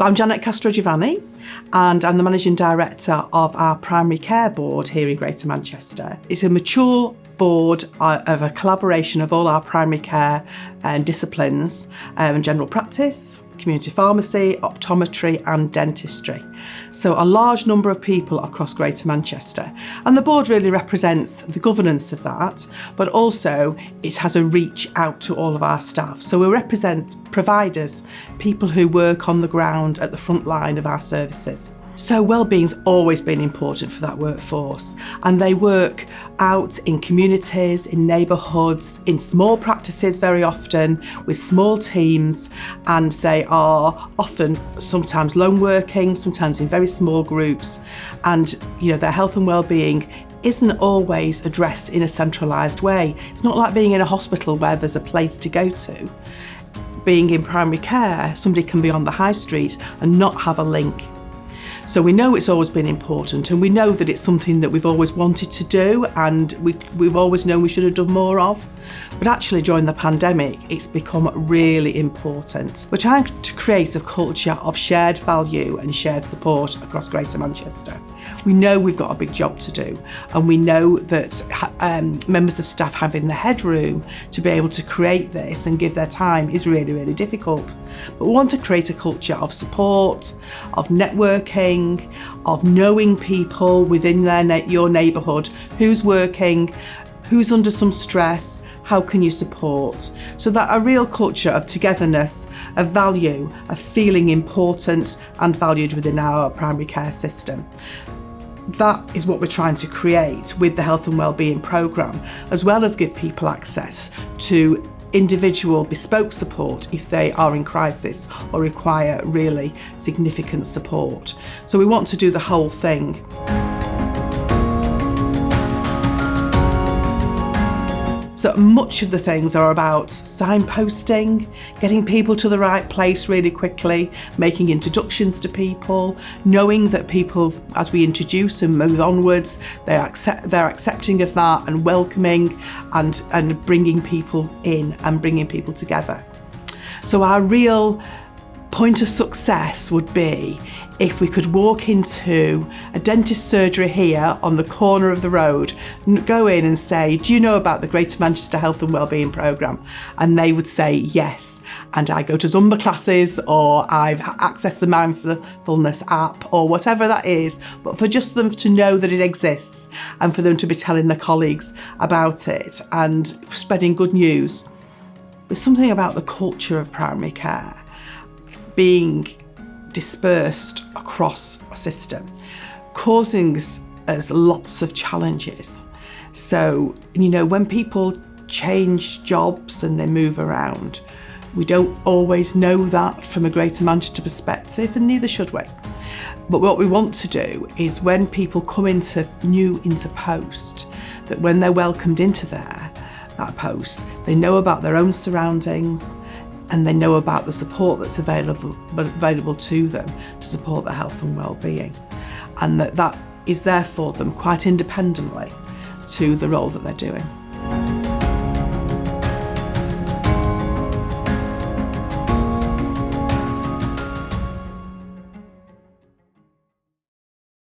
I'm Janet Castrogiovanni, and I'm the Managing Director of our Primary Care Board here in Greater Manchester. It's a mature board of a collaboration of all our primary care disciplines, general practice, community pharmacy, optometry and dentistry. So a large number of people across Greater Manchester. And the board really represents the governance of that, but also it has a reach out to all of our staff. So we represent providers, people who work on the ground at the front line of our services. So wellbeing's always been important for that workforce, and they work out in communities, in neighbourhoods, in small practices very often, with small teams, and they are often sometimes lone working, sometimes in very small groups, and their health and wellbeing isn't always addressed in a centralised way. It's not like being in a hospital where there's a place to go to. Being in primary care, somebody can be on the high street and not have a link. So we know it's always been important, and we know that it's something that we've always wanted to do, and we've always known we should have done more of. But actually during the pandemic, it's become really important. We're trying to create a culture of shared value and shared support across Greater Manchester. We know we've got a big job to do, and we know that members of staff having the headroom to be able to create this and give their time is really, really difficult. But we want to create a culture of support, of networking, of knowing people within your neighbourhood, who's working, who's under some stress, how can you support? So that a real culture of togetherness, of value, of feeling important and valued within our primary care system. That is what we're trying to create with the Health and Wellbeing programme, as well as give people access to individual bespoke support if they are in crisis or require really significant support. So we want to do the whole thing. So much of the things are about signposting, getting people to the right place really quickly, making introductions to people, knowing that people, as we introduce and move onwards, they're accepting of that and welcoming and bringing people in and bringing people together. So our real point of success would be if we could walk into a dentist surgery here on the corner of the road, go in and say, do you know about the Greater Manchester Health and Wellbeing programme? And they would say yes. And I go to Zumba classes, or I've accessed the mindfulness app, or whatever that is, but for just them to know that it exists and for them to be telling their colleagues about it and spreading good news. There's something about the culture of primary care being dispersed across a system, causing us lots of challenges. So, when people change jobs and they move around, we don't always know that from a Greater Manchester perspective, and neither should we. But what we want to do is when people come into post, that when they're welcomed into that post, they know about their own surroundings, and they know about the support that's available to them to support their health and well-being, and that is there for them quite independently to the role that they're doing.